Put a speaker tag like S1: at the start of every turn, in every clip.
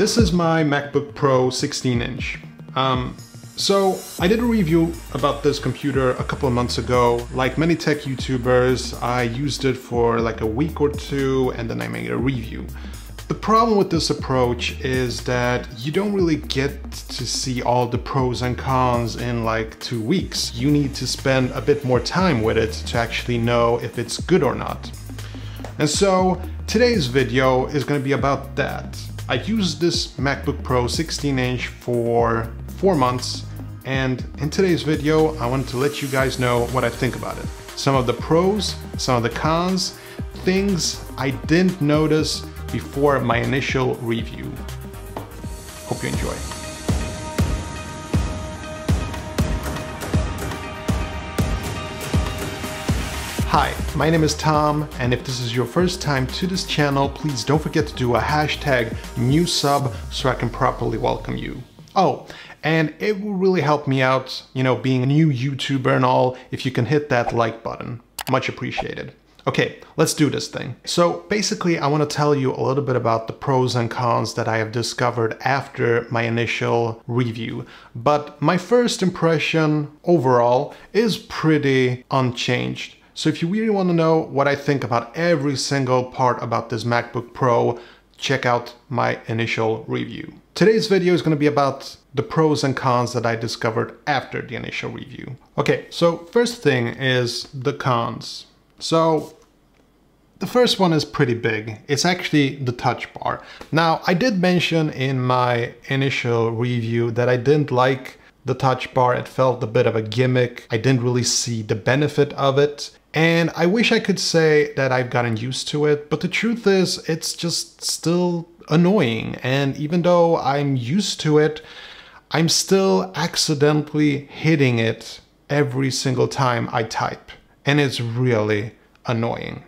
S1: This is my MacBook Pro 16-inch. So I did a review about this computer a couple of months ago. Like many tech YouTubers, I used it for like a week or two and then I made a review. The problem with this approach is that you don't really get to see all the pros and cons in like 2 weeks. You need to spend a bit more time with it to actually know if it's good or not. And so today's video is going to be about that. I used this MacBook Pro 16-inch for 4 months, and in today's video I wanted to let you guys know what I think about it. Some of the pros, some of the cons, things I didn't notice before my initial review. Hope you enjoy. Hi, my name is Tom, and if this is your first time to this channel, please don't forget to do a hashtag new sub so I can properly welcome you. Oh, and it will really help me out, you know, being a new YouTuber and all, if you can hit that like button. Much appreciated. Okay, let's do this thing. So basically, I want to tell you a little bit about the pros and cons that I have discovered after my initial review. But my first impression overall is pretty unchanged. So if you really want to know what I think about every single part about this MacBook Pro, check out my initial review. Today's video is going to be about the pros and cons that I discovered after the initial review. Okay, so first thing is the cons. So the first one is pretty big. It's actually the touch bar. Now, I did mention in my initial review that I didn't like the touch bar. It felt a bit of a gimmick. I didn't really see the benefit of it. And I wish I could say that I've gotten used to it, but the truth is it's just still annoying. And even though I'm used to it, I'm still accidentally hitting it every single time I type. And it's really annoying.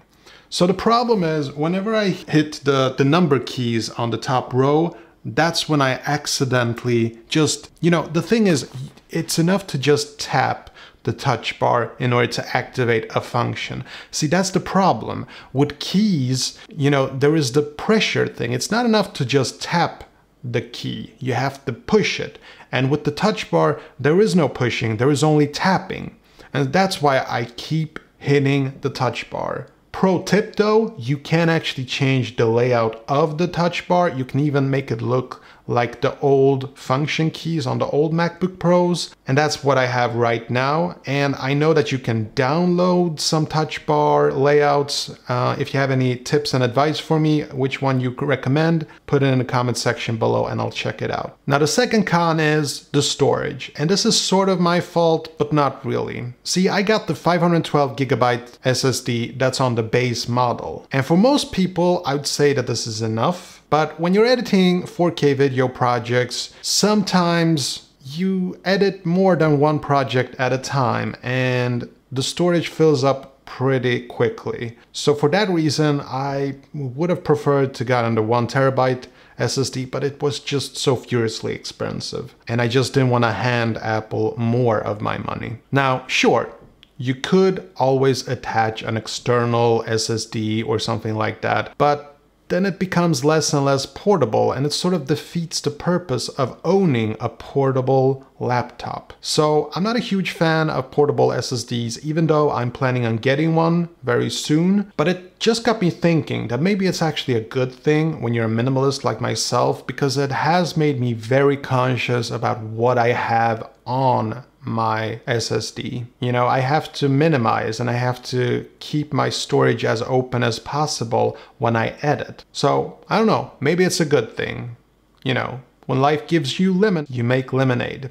S1: So the problem is whenever I hit the number keys on the top row, that's when I accidentally just, you know, the thing is, it's enough to just tap the touch bar in order to activate a function. See, that's the problem. With keys, you know, there is the pressure thing. It's not enough to just tap the key. You have to push it. And with the touch bar, there is no pushing, there is only tapping. And that's why I keep hitting the touch bar. Pro tip though, you can actually change the layout of the touch bar. You can even make it look like the old function keys on the old MacBook Pros. And that's what I have right now. And I know that you can download some touch bar layouts. If you have any tips and advice for me, which one you recommend, put it in the comment section below and I'll check it out. Now the second con is the storage. And this is sort of my fault, but not really. See, I got the 512GB SSD that's on the base model. And for most people, I would say that this is enough. But when you're editing 4K video projects, sometimes you edit more than one project at a time and the storage fills up pretty quickly. So for that reason, I would have preferred to get on the 1TB SSD, but it was just so furiously expensive. And I just didn't want to hand Apple more of my money. Now, sure, you could always attach an external SSD or something like that, but then it becomes less and less portable and it sort of defeats the purpose of owning a portable laptop. So I'm not a huge fan of portable SSDs, even though I'm planning on getting one very soon. But it just got me thinking that maybe it's actually a good thing when you're a minimalist like myself, because it has made me very conscious about what I have on my SSD. You know, I have to minimize and I have to keep my storage as open as possible when I edit. So I don't know, maybe it's a good thing. You know, when life gives you lemon, you make lemonade.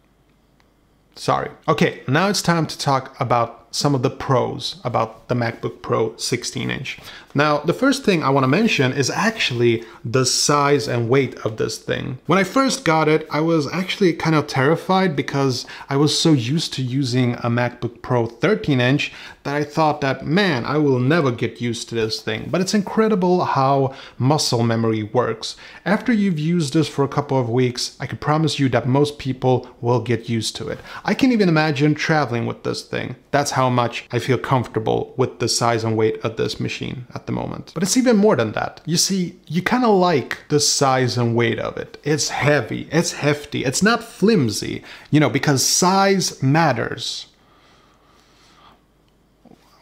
S1: Sorry. Okay, now it's time to talk about some of the pros about the MacBook Pro 16-inch. Now, the first thing I want to mention is actually the size and weight of this thing. When I first got it, I was actually kind of terrified because I was so used to using a MacBook Pro 13-inch that I thought that, man, I will never get used to this thing. But it's incredible how muscle memory works. After you've used this for a couple of weeks, I can promise you that most people will get used to it. I can even imagine traveling with this thing. That's how how much I feel comfortable with the size and weight of this machine at the moment. But it's even more than that. You see, you kind of like the size and weight of it. It's heavy, it's hefty, it's not flimsy, you know, because size matters.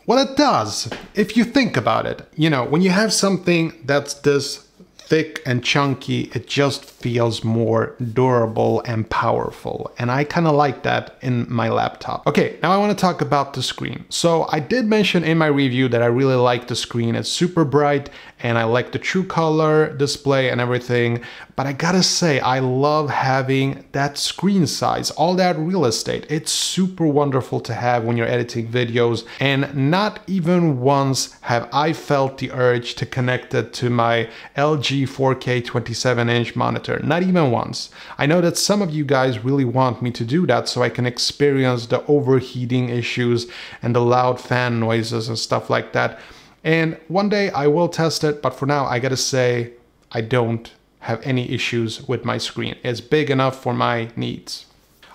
S1: Well, it does, if you think about it. You know, when you have something that's this thick and chunky, it just feels more durable and powerful. And I kind of like that in my laptop. Okay, now I want to talk about the screen. So I did mention in my review that I really like the screen. It's super bright and I like the true color display and everything. But I gotta say, I love having that screen size, all that real estate. It's super wonderful to have when you're editing videos. And not even once have I felt the urge to connect it to my LG 4K 27-inch monitor. Not even once. I know that some of you guys really want me to do that so I can experience the overheating issues and the loud fan noises and stuff like that. And one day I will test it, but for now I gotta say I don't have any issues with my screen. It's big enough for my needs.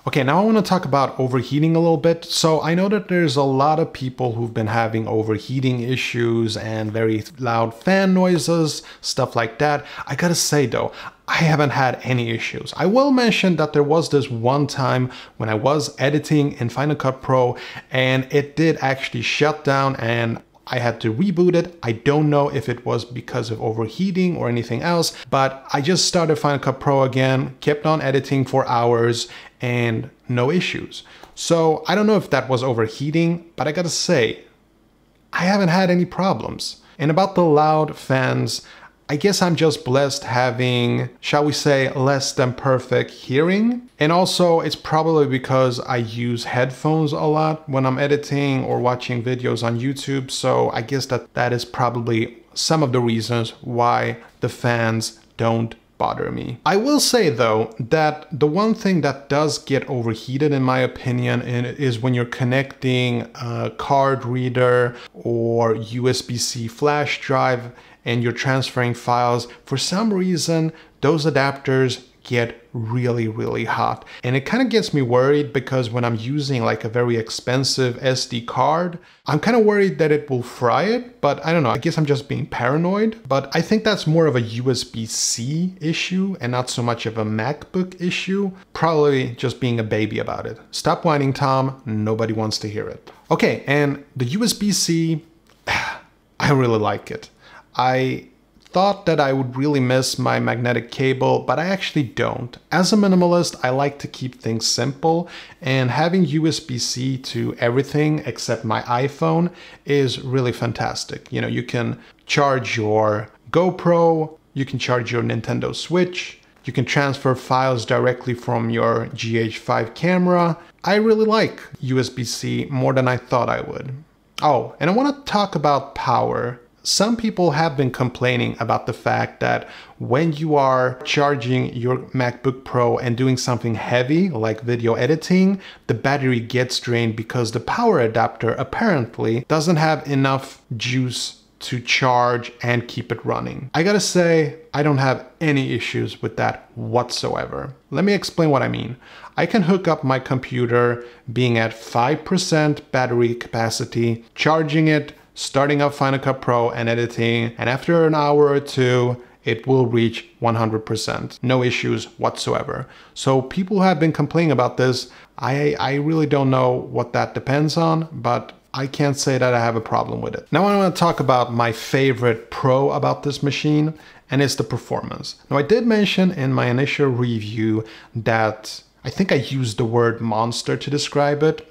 S1: Okay, now I want to talk about overheating a little bit. So I know that there's a lot of people who've been having overheating issues and very loud fan noises, stuff like that. I gotta say though, I haven't had any issues. I will mention that there was this one time when I was editing in Final Cut Pro and it did actually shut down and I had to reboot it. I don't know if it was because of overheating or anything else, but I just started Final Cut Pro again, kept on editing for hours and no issues. So I don't know if that was overheating, but I gotta say, I haven't had any problems. And about the loud fans, I guess I'm just blessed having, shall we say, less than perfect hearing. And also it's probably because I use headphones a lot when I'm editing or watching videos on YouTube. So I guess that is probably some of the reasons why the fans don't bother me. I will say though that the one thing that does get overheated in my opinion is when you're connecting a card reader or USB-C flash drive and you're transferring files. For some reason, those adapters get really hot. And it kind of gets me worried because when I'm using like a very expensive SD card, I'm kind of worried that it will fry it, but I don't know, I guess I'm just being paranoid. But I think that's more of a USB-C issue and not so much of a MacBook issue. Probably just being a baby about it. Stop whining, Tom, nobody wants to hear it. Okay, and the USB-C, I really like it. I thought that I would really miss my magnetic cable, but I actually don't. As a minimalist, I like to keep things simple, and having USB-C to everything except my iPhone is really fantastic. You know, you can charge your GoPro, you can charge your Nintendo Switch, you can transfer files directly from your GH5 camera. I really like USB-C more than I thought I would. Oh, and I want to talk about power. Some people have been complaining about the fact that when you are charging your MacBook Pro and doing something heavy like video editing, the battery gets drained because the power adapter apparently doesn't have enough juice to charge and keep it running. I gotta say, I don't have any issues with that whatsoever. Let me explain what I mean. I can hook up my computer being at 5% battery capacity, charging it, starting up Final Cut Pro and editing, and after an hour or two, it will reach 100%. No issues whatsoever. So people have been complaining about this. I really don't know what that depends on, but I can't say that I have a problem with it. Now I want to talk about my favorite pro about this machine, and it's the performance. Now I did mention in my initial review that I think I used the word monster to describe it,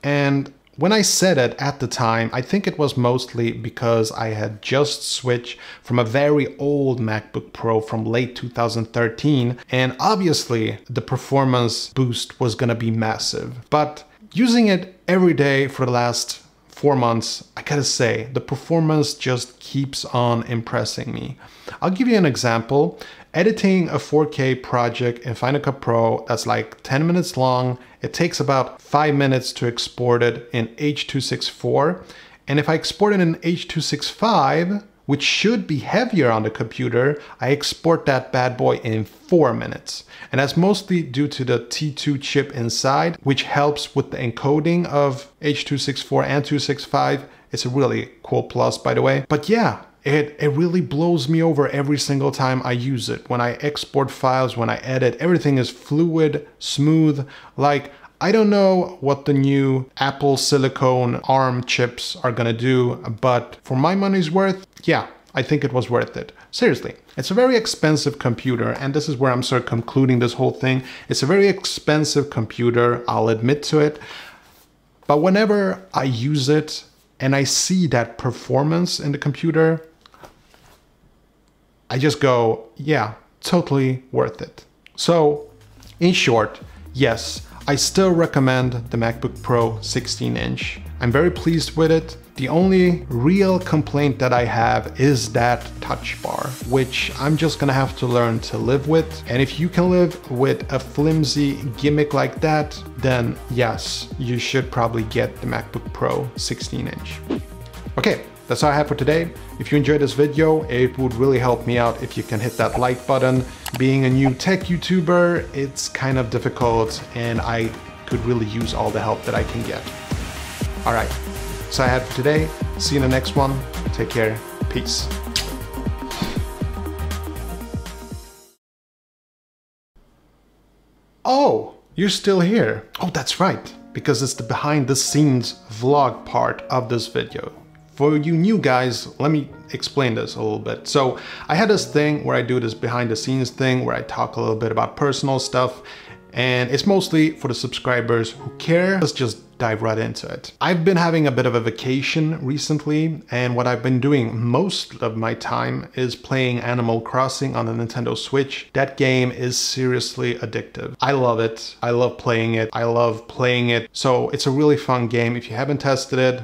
S1: and when I said it at the time, I think it was mostly because I had just switched from a very old MacBook Pro from late 2013, and obviously the performance boost was gonna be massive. But using it every day for the last 4 months, I gotta say, the performance just keeps on impressing me. I'll give you an example. Editing a 4K project in Final Cut Pro that's like 10 minutes long, it takes about 5 minutes to export it in H.264. And if I export it in H.265, which should be heavier on the computer, I export that bad boy in 4 minutes. And that's mostly due to the T2 chip inside, which helps with the encoding of H.264 and 265. It's a really cool plus, by the way. But yeah, it really blows me over every single time I use it. When I export files, when I edit, everything is fluid, smooth. Like, I don't know what the new Apple silicone ARM chips are gonna do, but for my money's worth, yeah, I think it was worth it. Seriously, it's a very expensive computer, and this is where I'm sort of concluding this whole thing. It's a very expensive computer, I'll admit to it, but whenever I use it and I see that performance in the computer, I just go, yeah, totally worth it. So, in short, yes, I still recommend the MacBook Pro 16-inch. I'm very pleased with it. The only real complaint that I have is that touch bar, which I'm just gonna have to learn to live with. And if you can live with a flimsy gimmick like that, then yes, you should probably get the MacBook Pro 16-inch. Okay, that's all I have for today. If you enjoyed this video, it would really help me out if you can hit that like button. Being a new tech YouTuber, it's kind of difficult, and I could really use all the help that I can get. All right, that's all I had for today. See you in the next one. Take care. Peace. Oh, you're still here. Oh, that's right, because it's the behind the scenes vlog part of this video. For you new guys, let me explain this a little bit. So I had this thing where I do this behind the scenes thing where I talk a little bit about personal stuff, and it's mostly for the subscribers who care. Let's just dive right into it. I've been having a bit of a vacation recently, and what I've been doing most of my time is playing Animal Crossing on the Nintendo Switch. That game is seriously addictive. I love it. I love playing it. I love playing it. So it's a really fun game. If you haven't tested it,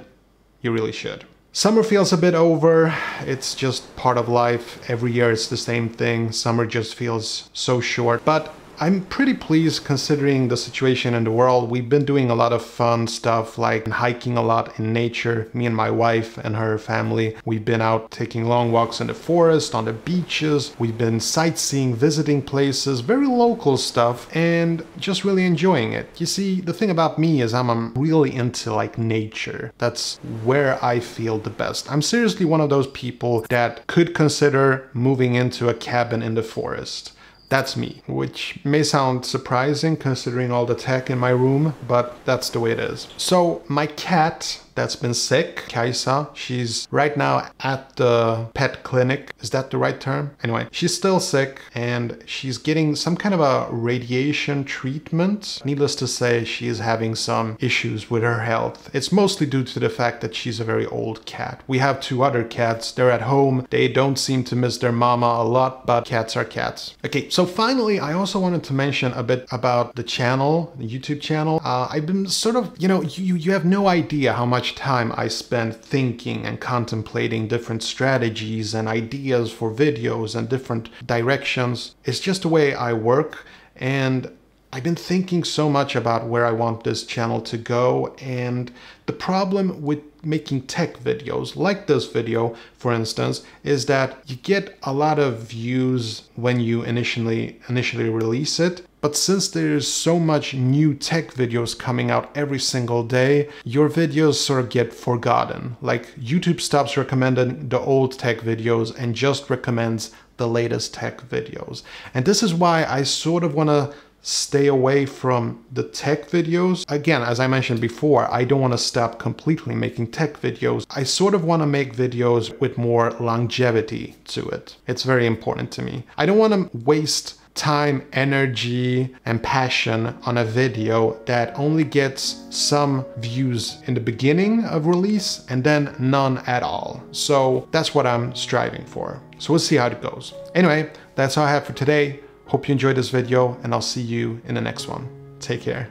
S1: you really should. Summer feels a bit over. It's just part of life. Every year it's the same thing. Summer just feels so short, but I'm pretty pleased considering the situation in the world. We've been doing a lot of fun stuff, like hiking a lot in nature. Me and my wife and her family. We've been out taking long walks in the forest, on the beaches. We've been sightseeing, visiting places, very local stuff, and just really enjoying it. You see, the thing about me is I'm really into like nature. That's where I feel the best. I'm seriously one of those people that could consider moving into a cabin in the forest. That's me, which may sound surprising considering all the tech in my room, but that's the way it is. So my cat that's been sick, Kaisa, she's right now at the pet clinic. Is that the right term? Anyway, she's still sick and she's getting some kind of a radiation treatment. Needless to say, she is having some issues with her health. It's mostly due to the fact that she's a very old cat. We have 2 other cats. They're at home. They don't seem to miss their mama a lot, but cats are cats. Okay, so finally, I also wanted to mention a bit about the channel, the YouTube channel. I've been sort of, you have no idea how much time I spend thinking and contemplating different strategies and ideas for videos and different directions. It's just the way I work, and I've been thinking so much about where I want this channel to go. And the problem with making tech videos like this video, for instance, is that you get a lot of views when you initially release it. But since there's so much new tech videos coming out every single day, your videos sort of get forgotten. Like YouTube stops recommending the old tech videos and just recommends the latest tech videos. And this is why I sort of want to stay away from the tech videos. Again, as I mentioned before, I don't want to stop completely making tech videos. I sort of want to make videos with more longevity to it. It's very important to me. I don't want to waste time, energy, and passion on a video that only gets some views in the beginning of release and then none at all. So that's what I'm striving for. So we'll see how it goes. Anyway, that's all I have for today. Hope you enjoyed this video, and I'll see you in the next one. Take care.